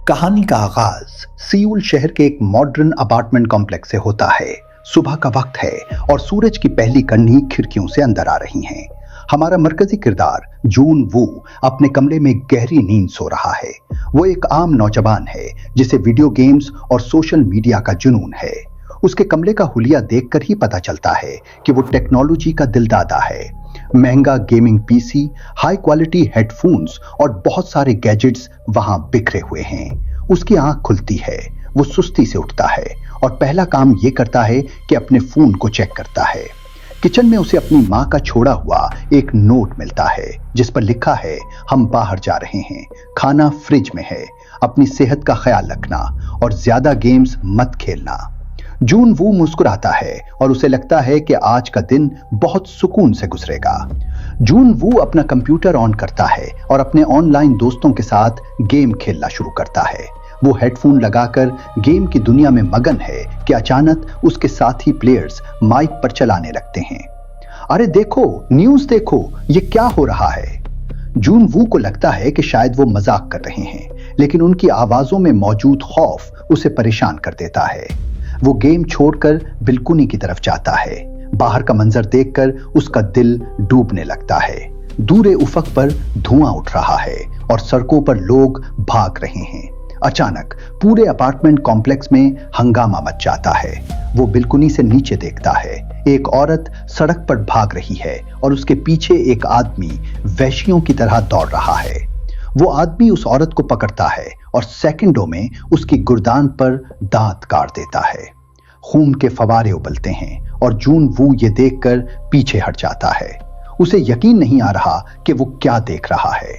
कहानी का आगाज सियोल शहर के एक मॉडर्न अपार्टमेंट कॉम्प्लेक्स से होता है। सुबह का वक्त है और सूरज की पहली किरणें खिड़कियों से अंदर आ रही हैं। हमारा मरकजी किरदार जून वू अपने कमरे में गहरी नींद सो रहा है। वो एक आम नौजवान है जिसे वीडियो गेम्स और सोशल मीडिया का जुनून है। उसके कमरे का हुलिया देखकर ही पता चलता है कि वो टेक्नोलॉजी का दिलदादा है। महंगा gaming PC, high quality headphones और बहुत सारे गैजेट्स वहां बिखरे हुए हैं। उसकी आंख खुलती है, वो सुस्ती से उठता है और पहला काम ये करता है कि अपने फोन को चेक करता है। किचन में उसे अपनी माँ का छोड़ा हुआ एक नोट मिलता है जिस पर लिखा है, हम बाहर जा रहे हैं, खाना फ्रिज में है, अपनी सेहत का ख्याल रखना और ज्यादा गेम्स मत खेलना। जून वू मुस्कुराता है और उसे लगता है कि आज का दिन बहुत सुकून से गुजरेगा। जून वू अपना कंप्यूटर ऑन करता है और अपने ऑनलाइन दोस्तों के साथ गेम खेलना शुरू करता है। वो हेडफोन लगाकर गेम की दुनिया में मगन है कि अचानक उसके साथी प्लेयर्स माइक पर चलाने लगते हैं, अरे देखो, न्यूज़ देखो, ये क्या हो रहा है। जून वू को लगता है कि शायद वो मजाक कर रहे हैं, लेकिन उनकी आवाजों में मौजूद खौफ उसे परेशान कर देता है। वो गेम छोड़कर बिल्कुनी की तरफ जाता है। बाहर का मंजर देखकर उसका दिल डूबने लगता है। दूर उफक पर धुआं उठ रहा है और सड़कों पर लोग भाग रहे हैं। अचानक पूरे अपार्टमेंट कॉम्प्लेक्स में हंगामा मच जाता है। वो बिल्कुनी से नीचे देखता है, एक औरत सड़क पर भाग रही है और उसके पीछे एक आदमी वैश्यों की तरह दौड़ रहा है। वो आदमी उस औरत को पकड़ता है और सेकंडों में उसकी गुर्दान पर दांत काट देता है। खून के फवारे उबलते हैं और जून वू ये देखकर पीछे हट जाता है। उसे यकीन नहीं आ रहा कि वो क्या देख रहा है।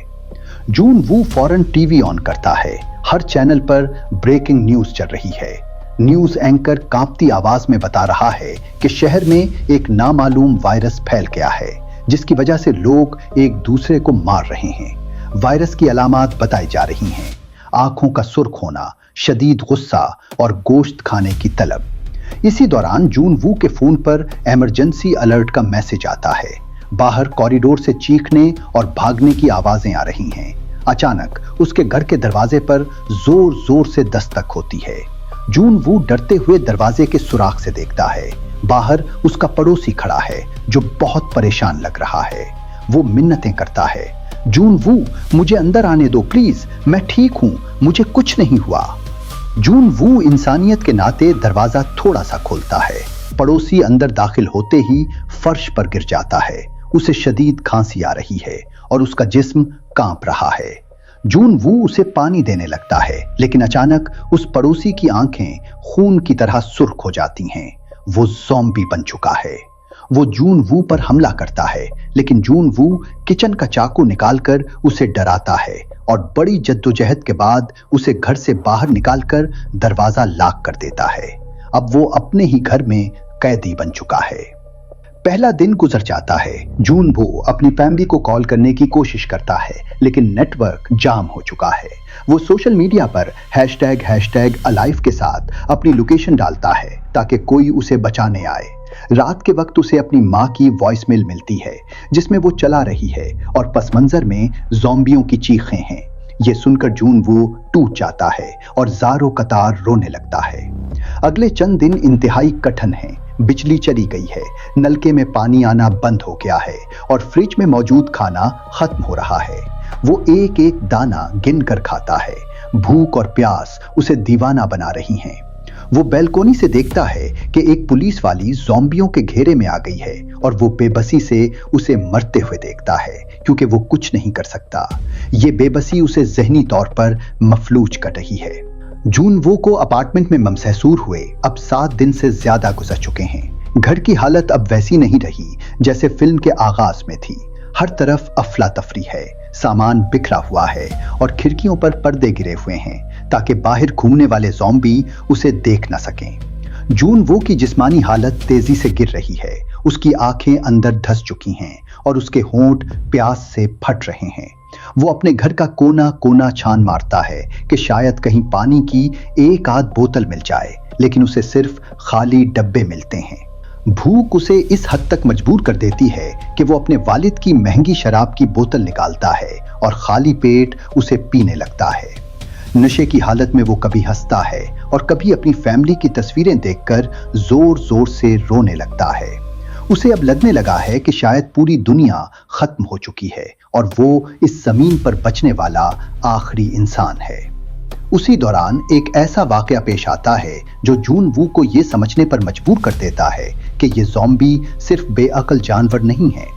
जून वू फौरन टीवी ऑन करता है। हर चैनल पर ब्रेकिंग न्यूज चल रही है। न्यूज एंकर कांपती आवाज में बता रहा है कि शहर में एक नामालूम वायरस फैल गया है जिसकी वजह से लोग एक दूसरे को मार रहे हैं। वायरस की अलामात बताई जा रही हैं, आंखों का सुर्ख होना, शदीद गुस्सा और गोश्त खाने की तलब। इसी दौरान जून वू के फोन पर इमरजेंसी अलर्ट का मैसेज आता है। बाहर कॉरिडोर से चीखने और भागने की आवाजें आ रही हैं। अचानक उसके घर के दरवाजे पर जोर जोर से दस्तक होती है। जून वू डरते हुए दरवाजे के सुराख से देखता है। बाहर उसका पड़ोसी खड़ा है जो बहुत परेशान लग रहा है। वो मिन्नतें करता है, जून वू, मुझे अंदर आने दो प्लीज, मैं ठीक हूं, मुझे कुछ नहीं हुआ। जून वू इंसानियत के नाते दरवाजा थोड़ा सा खोलता है। पड़ोसी अंदर दाखिल होते ही फर्श पर गिर जाता है। उसे शदीद खांसी आ रही है और उसका जिस्म कांप रहा है। जून वू उसे पानी देने लगता है, लेकिन अचानक उस पड़ोसी की आंखें खून की तरह सुर्ख हो जाती हैं। वो ज़ॉम्बी बन चुका है। वो जून वू पर हमला करता है, लेकिन जून वू किचन का चाकू निकालकर उसे डराता है और बड़ी जद्दोजहद के बाद उसे घर से बाहर निकालकर दरवाजा लॉक कर देता है। अब वो अपने ही घर में कैदी बन चुका है। पहला दिन गुजर जाता है। जून वू अपनी फैमिली को कॉल करने की कोशिश करता है, लेकिन नेटवर्क जाम हो चुका है। वो सोशल मीडिया पर हैशटैग अलाइव के साथ अपनी लोकेशन डालता है ताकि कोई उसे बचाने आए। रात के वक्त उसे अपनी माँ की वॉइसमेल मिलती है जिसमें वो चला रही है और पस मंजर में ज़ॉम्बियों की चीखें हैं। ये सुनकर जून वू टूट जाता है और ज़ारो कतार रोने लगता है। अगले चंद दिन इंतहाई कठिन हैं। बिजली चली गई है, नलके में पानी आना बंद हो गया है और फ्रिज में मौजूद खाना खत्म हो रहा है। वो एक एक दाना गिन कर खाता है। भूख और प्यास उसे दीवाना बना रही हैं। वो बैल्कोनी से देखता है कि एक पुलिस वाली ज़ॉम्बियों के घेरे में आ गई है और वो बेबसी से उसे मरते हुए देखता है क्योंकि वो कुछ नहीं कर सकता। ये बेबसी उसे ज़हनी तौर पर मफलूज कर रही है। जून वू को अपार्टमेंट में ममसहसूर हुए अब 7 दिन से ज्यादा गुजर चुके हैं। घर की हालत अब वैसी नहीं रही जैसे फिल्म के आगाज में थी। हर तरफ अफला तफरी है, सामान बिखरा हुआ है और खिड़कियों पर पर्दे गिरे हुए हैं ताकि बाहर घूमने वाले ज़ॉम्बी उसे देख न सकें। जून वू की जिस्मानी हालत तेजी से गिर रही है। उसकी आंखें अंदर धंस चुकी हैं और उसके होंठ प्यास से फट रहे हैं। वो अपने घर का कोना कोना छान मारता है कि शायद कहीं पानी की एक आध बोतल मिल जाए, लेकिन उसे सिर्फ खाली डब्बे मिलते हैं। भूख उसे इस हद तक मजबूर कर देती है कि वो अपने वालिद की महंगी शराब की बोतल निकालता है और खाली पेट उसे पीने लगता है। नशे की हालत में वो कभी हंसता है और कभी अपनी फैमिली की तस्वीरें देखकर जोर जोर से रोने लगता है। उसे अब लगने लगा है कि शायद पूरी दुनिया खत्म हो चुकी है और वो इस जमीन पर बचने वाला आखिरी इंसान है। उसी दौरान एक ऐसा वाकया पेश आता है जो जून वू को ये समझने पर मजबूर कर देता है कि ये ज़ॉम्बी सिर्फ बेअक्ल जानवर नहीं है।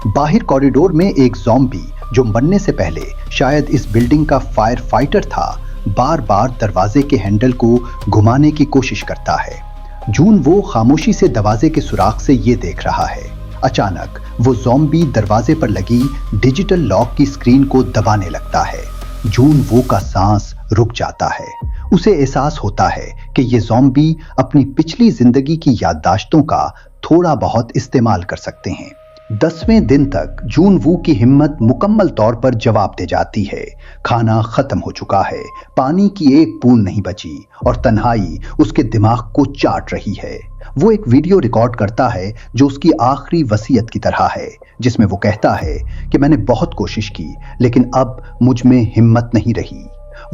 बाहर कॉरिडोर में एक ज़ॉम्बी जो मरने से पहले शायद इस बिल्डिंग का फायर फाइटर था, बार बार दरवाजे के हैंडल को घुमाने की कोशिश करता है। जून वो खामोशी से दरवाजे के सुराख से ये देख रहा है। अचानक वो ज़ॉम्बी दरवाजे पर लगी डिजिटल लॉक की स्क्रीन को दबाने लगता है। जून वो का सांस रुक जाता है। उसे एहसास होता है कि ये ज़ॉम्बी अपनी पिछली जिंदगी की याददाश्तों का थोड़ा बहुत इस्तेमाल कर सकते हैं। 10वें दिन तक जून वू की हिम्मत मुकम्मल तौर पर जवाब दे जाती है। खाना खत्म हो चुका है, पानी की एक बूंद नहीं बची और तन्हाई उसके दिमाग को चाट रही है। वो एक वीडियो रिकॉर्ड करता है जो उसकी आखिरी वसीयत की तरह है, जिसमें वो कहता है कि मैंने बहुत कोशिश की लेकिन अब मुझ में हिम्मत नहीं रही।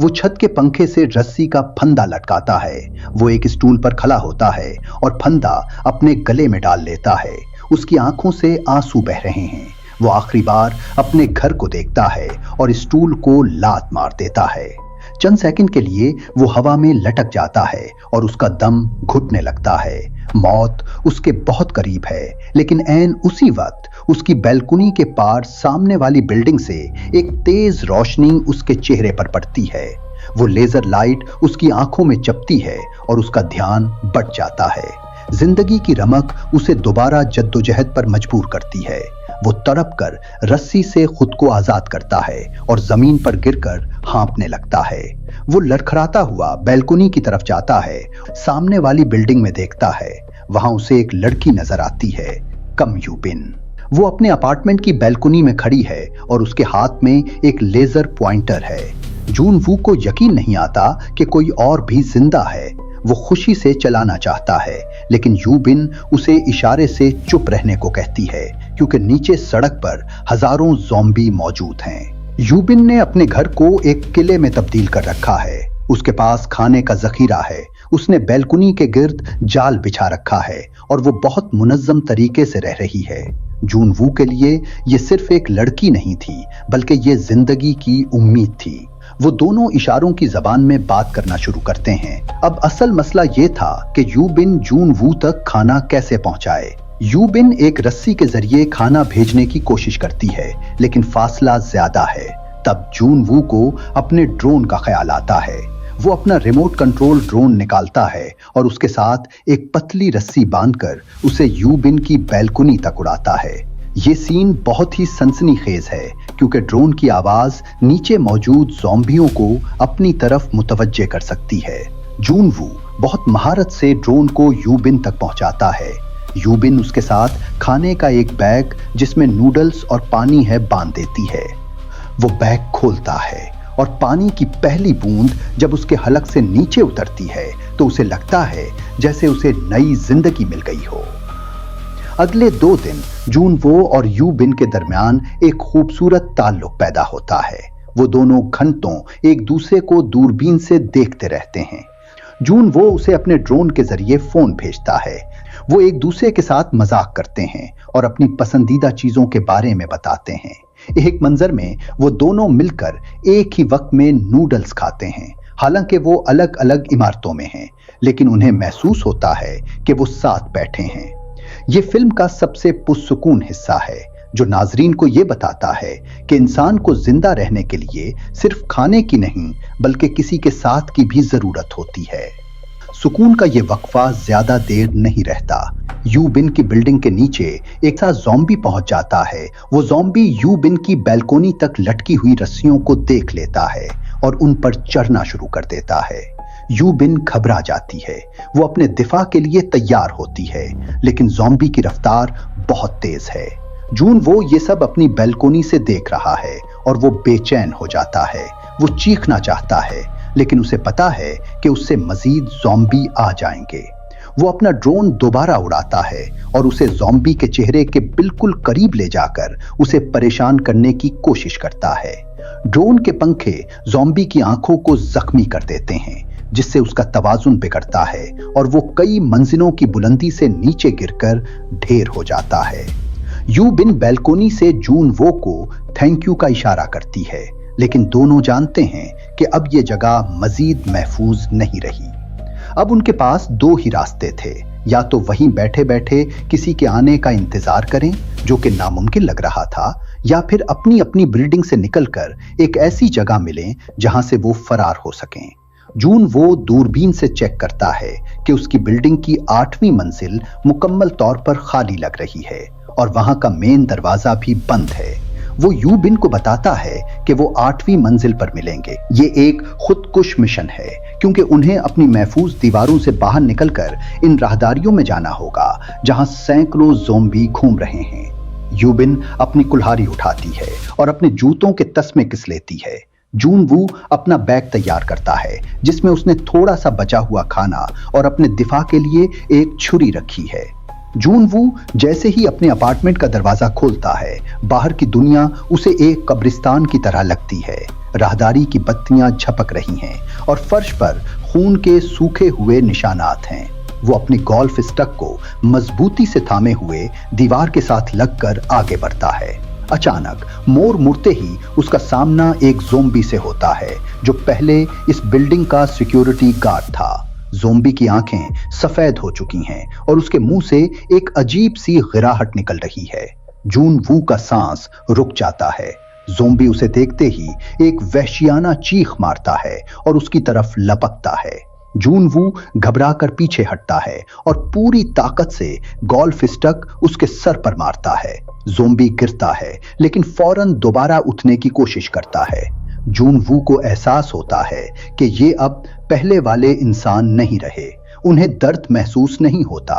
वो छत के पंखे से रस्सी का फंदा लटकाता है। वो एक स्टूल पर खड़ा होता है और फंदा अपने गले में डाल लेता है। उसकी आंखों से आंसू बह रहे हैं। वो आखिरी बार अपने घर को देखता है और स्टूल को लात मार देता है। चंद सेकंड के लिए वो हवा में लटक जाता है और उसका दम घुटने लगता है। मौत उसके बहुत करीब है, लेकिन ऐन उसी वक्त उसकी बैल्कनी के पार सामने वाली बिल्डिंग से एक तेज रोशनी उसके चेहरे पर पड़ती है। वो लेजर लाइट उसकी आंखों में चपती है और उसका ध्यान बढ़ जाता है। जिंदगी की रमक उसे दोबारा जद्दोजहद पर मजबूर करती है। वो तड़प कर रस्सी से खुद को आजाद करता है और जमीन पर गिरकर हाँफने लगता है। वो लड़खड़ाता हुआ बैल्कनी की तरफ जाता है। सामने वाली बिल्डिंग में देखता है, वहां उसे एक लड़की नजर आती है, कम यूबिन। वो अपने अपार्टमेंट की बैल्कनी में खड़ी है और उसके हाथ में एक लेजर पॉइंटर है। जून वू को यकीन नहीं आता कि कोई और भी जिंदा है। वो खुशी से चलाना चाहता है, लेकिन यूबिन उसे इशारे से चुप रहने को कहती है, क्योंकि नीचे सड़क पर हजारों ज़ॉम्बी मौजूद हैं। यूबिन ने अपने घर को एक किले में तब्दील कर रखा है। उसके पास खाने का जखीरा है। उसने बैल्कनी के गिर्द जाल बिछा रखा है और वो बहुत मुनज्जम तरीके से रह रही है। जून वू के लिए ये सिर्फ एक लड़की नहीं थी, बल्कि ये जिंदगी की उम्मीद थी। वो दोनों इशारों की जबान में बात करना शुरू करते हैं। अब असल मसला ये था कि यूबिन जून वू तक खाना कैसे पहुंचाए। यूबिन एक रस्सी के जरिए खाना भेजने की कोशिश करती है, लेकिन फासला ज्यादा है। तब जून वू को अपने ड्रोन का ख्याल आता है। वो अपना रिमोट कंट्रोल ड्रोन निकालता है और उसके साथ एक पतली रस्सी बांधकर उसे यूबिन की बैल्कनी तक उड़ाता है। ये सीन बहुत ही सनसनीखेज है, क्योंकि ड्रोन की आवाज नीचे मौजूद ज़ॉम्बियों को अपनी तरफ मुतवज्जे कर सकती है। जून वू बहुत महारत से ड्रोन को यूबिन तक पहुंचाता है। यूबिन उसके साथ खाने का एक बैग जिसमें नूडल्स और पानी है बांध देती है। वो बैग खोलता है और पानी की पहली बूंद जब उसके हलक से नीचे उतरती है तो उसे लगता है जैसे उसे नई जिंदगी मिल गई हो। अगले 2 दिन जून वो और यूबिन के दरमियान एक खूबसूरत ताल्लुक पैदा होता है। वो दोनों घंटों एक दूसरे को दूरबीन से देखते रहते हैं। जून वो उसे अपने ड्रोन के जरिए फोन भेजता है। वो एक दूसरे के साथ मजाक करते हैं और अपनी पसंदीदा चीजों के बारे में बताते हैं। एक मंजर में वो दोनों मिलकर एक ही वक्त में नूडल्स खाते हैं। हालांकि वो अलग अलग इमारतों में हैं, लेकिन उन्हें महसूस होता है कि वो साथ बैठे हैं। ये फिल्म का सबसे पुरसुकून हिस्सा है, जो नाजरीन को ये बताता है कि इंसान को जिंदा रहने के लिए सिर्फ खाने की नहीं, बल्कि किसी के साथ की भी जरूरत होती है। सुकून का ये वक्फा ज्यादा देर नहीं रहता। यूबिन की बिल्डिंग के नीचे एक सा ज़ॉम्बी पहुंच जाता है। वो ज़ॉम्बी यूबिन की बैल्कोनी तक लटकी हुई रस्सियों को देख लेता है और उन पर चढ़ना शुरू कर देता है। यूबिन घबरा जाती है। वो अपने दिफा के लिए तैयार होती है, लेकिन ज़ॉम्बी की रफ्तार बहुत तेज है। जून वो ये सब अपनी बैल्कोनी से देख रहा है और वो बेचैन हो जाता है। वो चीखना चाहता है, लेकिन उसे पता है कि उससे मजीद ज़ॉम्बी आ जाएंगे। वो अपना ड्रोन दोबारा उड़ाता है और उसे ज़ॉम्बी के चेहरे के बिल्कुल करीब ले जाकर उसे परेशान करने की कोशिश करता है। ड्रोन के पंखे ज़ॉम्बी की आंखों को जख्मी कर देते हैं, जिससे उसका तवाजुन बिगड़ता है और वो कई मंजिलों की बुलंदी से नीचे गिरकर ढेर हो जाता है। यू बिन बैल्कोनी से जून वो को थैंक यू का इशारा करती है, लेकिन दोनों जानते हैं कि अब ये जगह मजीद महफूज नहीं रही। अब उनके पास दो ही रास्ते थे, या तो वहीं बैठे बैठे किसी के आने का इंतजार करें, जो कि नामुमकिन लग रहा था, या फिर अपनी अपनी बिल्डिंग से निकलकर एक ऐसी जगह मिलें जहां से वो फरार हो सकें। जून वो दूरबीन से चेक करता है कि उसकी बिल्डिंग की 8वीं मंजिल मुकम्मल तौर पर खाली लग रही है और वहां का मेन दरवाजा भी बंद है। वो यू बिन को बताता है कि वो 8वीं मंजिल पर मिलेंगे। ये एक खुदकुश मिशन है, क्योंकि उन्हें अपनी महफूज दीवारों से बाहर निकलकर इन राहदारियों में जाना होगा जहां सैकड़ों ज़ॉम्बी घूम रहे हैं। यू बिन अपनी कुल्हाड़ी उठाती है और अपने जूतों के तस्मे किस लेती है। जून वू अपना बैग तैयार करता है, जिसमें उसने थोड़ा सा बचा हुआ खाना और अपने दिफा के लिए एक छुरी रखी है। जून वू जैसे ही अपने अपार्टमेंट का दरवाजा खोलता है, बाहर की दुनिया उसे एक कब्रिस्तान की तरह लगती है। राहदारी की बत्तियां झपक रही हैं और फर्श पर खून के सूखे हुए निशानात हैं। वो अपनी गोल्फ स्टक को मजबूती से थामे हुए दीवार के साथ लगकर आगे बढ़ता है। अचानक मोड़ मुड़ते ही उसका सामना एक ज़ॉम्बी से होता है, जो पहले इस बिल्डिंग का सिक्योरिटी गार्ड था। ज़ॉम्बी की आंखें सफेद हो चुकी हैं और उसके मुंह से एक अजीब सी गिराहट निकल रही है। जून वू का सांस रुक जाता है। ज़ॉम्बी उसे देखते ही एक वहशियाना चीख मारता है और उसकी तरफ लपकता है। जून वू घबराकर पीछे हटता है और पूरी ताकत से गोल्फ स्टक उसके सर पर मारता है। ज़ॉम्बी गिरता है, लेकिन फौरन दोबारा उठने की कोशिश करता है। जून वू को एहसास होता है कि ये अब पहले वाले इंसान नहीं रहे। उन्हें दर्द महसूस नहीं होता।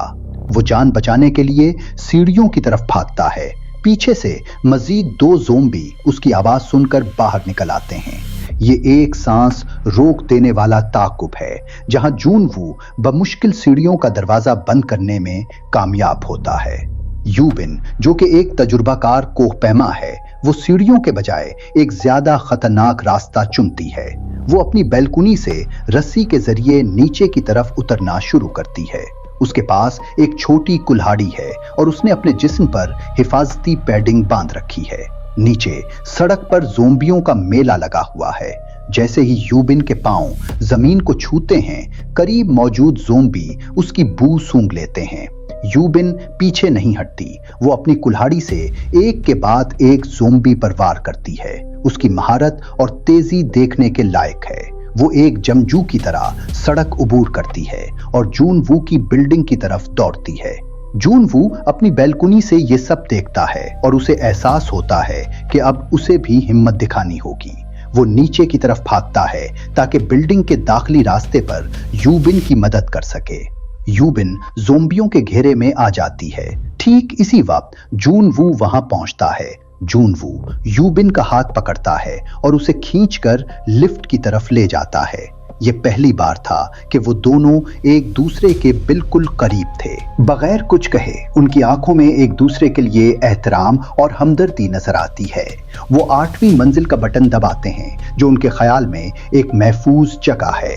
वो जान बचाने के लिए सीढ़ियों की तरफ भागता है। पीछे से मजीद 2 ज़ॉम्बी उसकी आवाज सुनकर बाहर निकल आते हैं। ये एक सांस रोक देने वाला ताक़ुब है, जहां जून वू बमुश्किल सीढ़ियों का दरवाजा बंद करने में कामयाब होता है। यू बिन, जो कि एक तजुर्बाकार कोहपैमा है, वो सीढ़ियों के बजाय एक ज्यादा खतरनाक रास्ता चुनती है। वो अपनी बैल्कुनी से रस्सी के जरिए नीचे की तरफ उतरना शुरू करती है। उसके पास एक छोटी कुल्हाड़ी है और उसने अपने जिस्म पर हिफाजती पैडिंग बांध रखी है। नीचे सड़क पर ज़ॉम्बियों का मेला लगा हुआ है। जैसे ही यू बिन के पांव जमीन को छूते हैं, करीब मौजूद ज़ॉम्बी उसकी बू सूंघ लेते हैं। यू बिन पीछे नहीं हटती। वो अपनी कुल्हाड़ी से एक के बाद एक ज़ॉम्बी पर वार करती है। उसकी महारत और तेजी देखने के लायक है। वो एक जमजू की तरह सड़क उबूर करती है और जून वू की बिल्डिंग की तरफ दौड़ती है। जून वू अपनी बैल्कुनी से ये सब देखता है और उसे एहसास होता है कि अब उसे भी हिम्मत दिखानी होगी। वो नीचे की तरफ भागता है ताकि बिल्डिंग के दाखिली रास्ते पर यू बिन की मदद कर सके। यू बिन ज़ॉम्बियों के घेरे में आ जाती है। ठीक इसी वक्त जून वू वहां पहुंचता है। जून वू यू बिन का हाथ पकड़ता है और उसे खींचकर लिफ्ट की तरफ ले जाता है। ये पहली बार था कि वो दोनों एक दूसरे के बिल्कुल करीब थे। बगैर कुछ कहे उनकी आंखों में एक दूसरे के लिए एहतराम और हमदर्दी नजर आती है। वो 8वीं मंजिल का बटन दबाते हैं, जो उनके ख्याल में एक महफूज जगह है।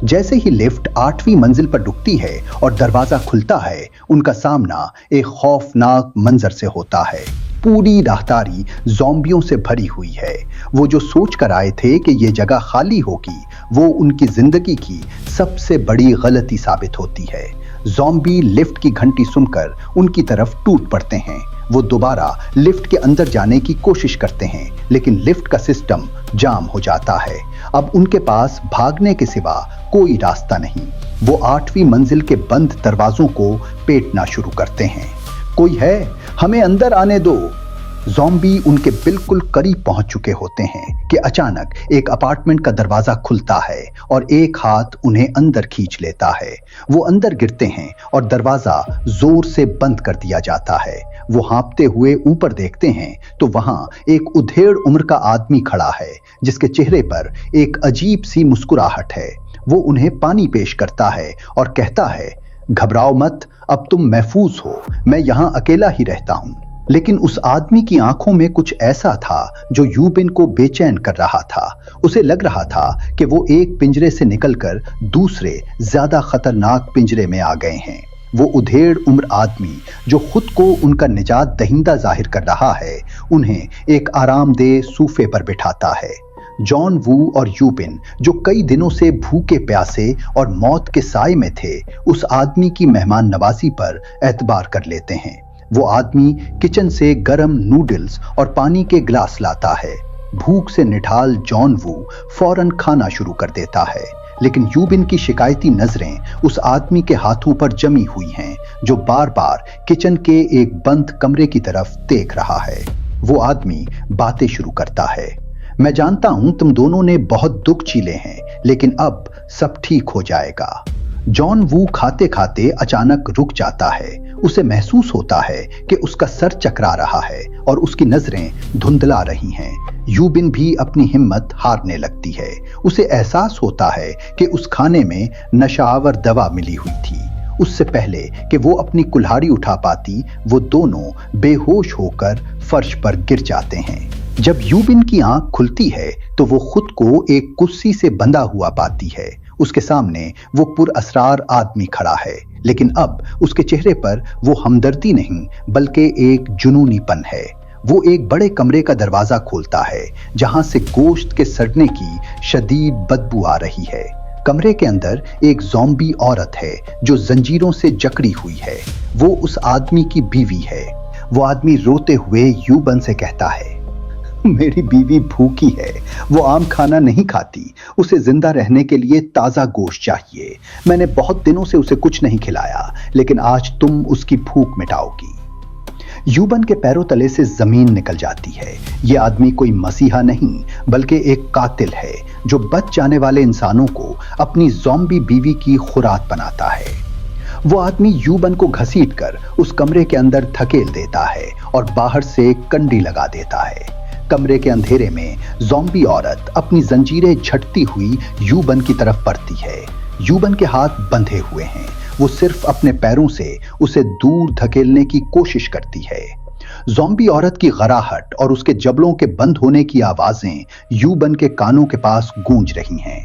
जैसे ही लिफ्ट 8वीं मंजिल पर रुकती है और दरवाजा खुलता है, उनका सामना एक खौफनाक मंजर से होता है। पूरी राहदारी ज़ॉम्बियों से भरी हुई है। वो जो सोच कर आए थे कि ये जगह खाली होगी, वो उनकी जिंदगी की सबसे बड़ी गलती साबित होती है। ज़ॉम्बी लिफ्ट की घंटी सुनकर उनकी तरफ टूट पड़ते हैं। वो दोबारा लिफ्ट के अंदर जाने की कोशिश करते हैं, लेकिन लिफ्ट का सिस्टम जाम हो जाता है। अब उनके पास भागने के सिवा कोई रास्ता नहीं। वो 8वीं मंजिल के बंद दरवाजों को पेटना शुरू करते हैं। कोई है? हमें अंदर आने दो। ज़ॉम्बी उनके बिल्कुल करीब पहुंच चुके होते हैं कि अचानक एक अपार्टमेंट का दरवाजा खुलता है और एक हाथ उन्हें अंदर खींच लेता है। वो अंदर गिरते हैं और दरवाजा जोर से बंद कर दिया जाता है। वो हाँफते हुए ऊपर देखते हैं तो वहां एक उधेड़ उम्र का आदमी खड़ा है, जिसके चेहरे पर एक अजीब सी मुस्कुराहट है। वो उन्हें पानी पेश करता है और कहता है, घबराओ मत, अब तुम महफूज हो, मैं यहाँ अकेला ही रहता हूँ। लेकिन उस आदमी की आंखों में कुछ ऐसा था जो यूबिन को बेचैन कर रहा था। उसे लग रहा था कि वो एक पिंजरे से निकलकर दूसरे ज्यादा खतरनाक पिंजरे में आ गए हैं। वो उधेड़ उम्र आदमी जो खुद को उनका निजात दहिंदा जाहिर कर रहा है, उन्हें एक आरामदेह सूफे पर बिठाता है। जॉन वू और यूबिन, जो कई दिनों से भूखे प्यासे और मौत के साए में थे, उस आदमी की मेहमान नवाजी पर एतबार कर लेते हैं। वो आदमी किचन से गरम नूडल्स और पानी के गिलास लाता है। भूख से निठाल जॉन वू फौरन खाना शुरू कर देता है, लेकिन यूबिन की शिकायती नजरें उस आदमी के हाथों पर जमी हुई हैं, जो बार बार किचन के एक बंद कमरे की तरफ देख रहा है। वो आदमी बातें शुरू करता है। मैं जानता हूं तुम दोनों ने बहुत दुख झेले हैं, लेकिन अब सब ठीक हो जाएगा। जॉन वू खाते खाते अचानक रुक जाता है। उसे महसूस होता है कि उसका सर चकरा रहा है और उसकी नजरें धुंधला रही हैं। यूबिन भी अपनी हिम्मत हारने लगती है। उसे एहसास होता है कि उस खाने में नशावर दवा मिली हुई थी। उससे पहले कि वो अपनी कुल्हाड़ी उठा पाती, वो दोनों बेहोश होकर फर्श पर गिर जाते हैं। जब यूबिन की आंख खुलती है तो वो खुद को एक कुर्सी से बंधा हुआ पाती है। उसके सामने वो पुरअसरार आदमी खड़ा है, लेकिन अब उसके चेहरे पर वो हमदर्दी नहीं बल्कि एक जुनूनीपन है। वो एक बड़े कमरे का दरवाजा खोलता है, जहां से गोश्त के सड़ने की शदीद बदबू आ रही है। कमरे के अंदर एक ज़ॉम्बी औरत है जो जंजीरों से जकड़ी हुई है। वो उस आदमी की बीवी है। वो आदमी रोते हुए यूबन से कहता है, मेरी बीवी भूखी है, वो आम खाना नहीं खाती, उसे जिंदा रहने के लिए ताज़ा गोश्त चाहिए। मैंने बहुत दिनों से उसे कुछ नहीं खिलाया, लेकिन आज तुम उसकी भूख मिटाओगी। यूबन के पैरों तले से जमीन निकल जाती है। ये आदमी कोई मसीहा नहीं बल्कि एक कातिल है जो बच जाने वाले इंसानों को अपनी ज़ॉम्बी बीवी की खुराक बनाता है। वो आदमी यूबन को घसीटकर उस कमरे के अंदर धकेल देता है और बाहर से कंडी लगा देता है। कमरे के अंधेरे में ज़ॉम्बी औरत अपनी जंजीरें झटती हुई यूबन की तरफ बढ़ती है। यूबन के हाथ बंधे हुए हैं। वो सिर्फ अपने पैरों से उसे दूर धकेलने की कोशिश करती है। ज़ॉम्बी औरत की गराहट और उसके जबड़ों के बंद होने की आवाजें यूबन के कानों के पास गूंज रही हैं।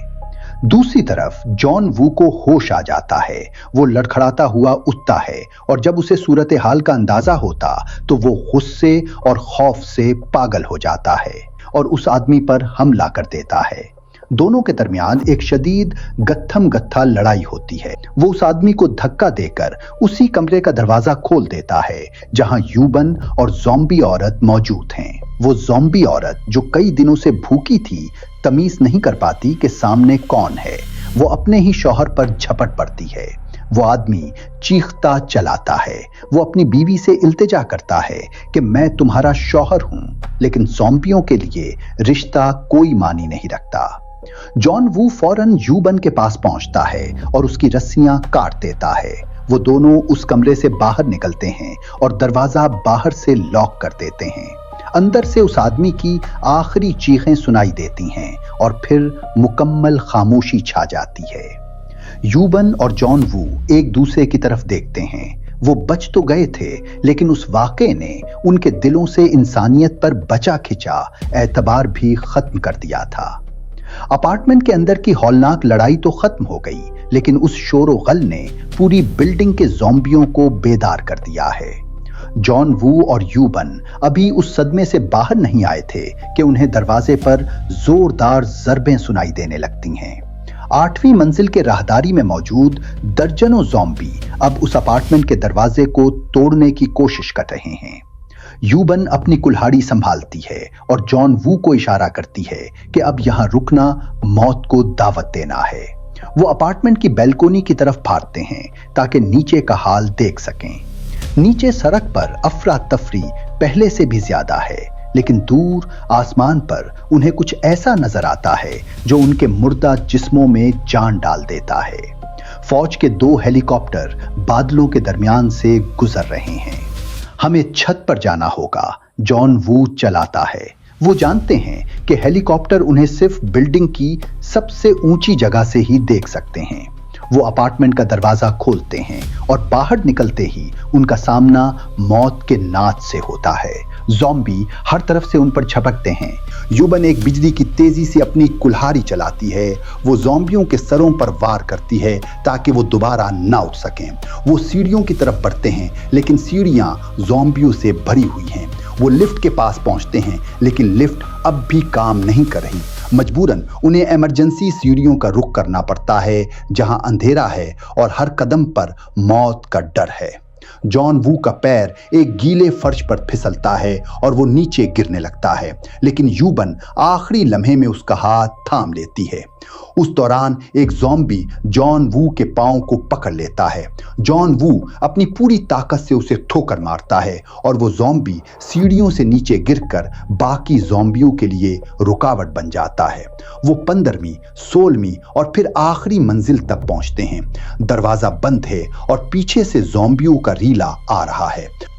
दूसरी तरफ जॉन वू को होश आ जाता है। वो लड़खड़ाता हुआ उठता है और जब उसे सूरत हाल का अंदाजा होता तो वो गुस्से और खौफ से पागल हो जाता है और उस आदमी पर हमला कर देता है। दोनों के दरमियान एक शदीद गत्थम गत्था लड़ाई होती है। वो उस आदमी को धक्का देकर उसी कमरे का दरवाजा खोल देता है जहां यूबन और ज़ॉम्बी औरत मौजूद हैं। वो ज़ॉम्बी औरत जो कई दिनों से भूखी थी, तमीज नहीं कर पाती कि सामने कौन है। वो अपने ही शौहर पर झपट पड़ती है। वो आदमी चीखता चलाता है। वो अपनी बीवी से इल्तिजा करता है कि मैं तुम्हारा शौहर हूं, लेकिन ज़ॉम्बियों के लिए रिश्ता कोई मानी नहीं रखता। जॉन वू फौरन यूबन के पास पहुंचता है और उसकी रस्सियां काट देता है। वो दोनों उस कमरे से बाहर निकलते हैं और दरवाजा बाहर से लॉक कर देते हैं। अंदर से उस आदमी की आखिरी चीखें सुनाई देती हैं और फिर मुकम्मल खामोशी छा जाती है। यूबन और जॉन वू एक दूसरे की तरफ देखते हैं। वो बच तो गए थे, लेकिन उस वाक़े ने उनके दिलों से इंसानियत पर बचा खिंचा एतबार भी खत्म कर दिया था। अपार्टमेंट के अंदर की हौलनाक लड़ाई तो खत्म हो गई, लेकिन उस शोरो गल ने पूरी बिल्डिंग के ज़ॉम्बियों को बेदार कर दिया है। जॉन वू और यूबन अभी उस सदमे से बाहर नहीं आए थे कि उन्हें दरवाजे पर जोरदार ज़रबें सुनाई देने लगती हैं। 8वीं मंजिल के राहदारी में मौजूद दर्जनों ज़ॉम्बी अब उस अपार्टमेंट के दरवाजे को तोड़ने की कोशिश कर रहे हैं। यूबन अपनी कुल्हाड़ी संभालती है और जॉन वू को इशारा करती है कि अब यहां रुकना मौत को दावत देना है। वो अपार्टमेंट की बैल्कोनी की तरफ भागते हैं ताकि नीचे का हाल देख सकें। नीचे सड़क पर अफरा तफरी पहले से भी ज्यादा है, लेकिन दूर आसमान पर उन्हें कुछ ऐसा नजर आता है जो उनके मुर्दा जिस्मों में जान डाल देता है। फौज के 2 हेलीकॉप्टर बादलों के दरमियान से गुजर रहे हैं। हमें छत पर जाना होगा, जॉन वू चलाता है। वो जानते हैं कि हेलीकॉप्टर उन्हें सिर्फ बिल्डिंग की सबसे ऊंची जगह से ही देख सकते हैं। वो अपार्टमेंट का दरवाजा खोलते हैं और बाहर निकलते ही उनका सामना मौत के नाच से होता है। ज़ॉम्बी हर तरफ से उन पर झपकते हैं। युबन एक बिजली की तेजी से अपनी कुल्हाड़ी चलाती है। वो ज़ॉम्बियों के सरों पर वार करती है ताकि वो दोबारा ना उठ सकें। वो सीढ़ियों की तरफ बढ़ते हैं, लेकिन सीढ़ियां ज़ॉम्बियों से भरी हुई हैं। वो लिफ्ट के पास पहुंचते हैं, लेकिन लिफ्ट अब भी काम नहीं कर रही। मजबूरन उन्हें इमरजेंसी सीढ़ियों का रुख करना पड़ता है, जहां अंधेरा है और हर कदम पर मौत का डर है। जॉन वू का पैर एक गीले फर्श पर फिसलता है और वो नीचे गिरने लगता है, लेकिन यूबन आखिरी लम्हे में उसका हाथ थाम लेती है। उस दौरान एक ज़ॉम्बी जॉन वू के पांव को पकड़ लेता है। जॉन वू अपनी पूरी ताकत से उसे ठोकर मारता है और वो ज़ॉम्बी सीढ़ियों से नीचे गिरकर बाकी ज़ॉम्बियों के लिए रुकावट बन जाता है। वो 15वीं, 16वीं और फिर आखिरी मंजिल तक पहुंचते हैं। दरवाजा बंद है और पीछे से ज़ॉम्बियों का रीला आ रहा है।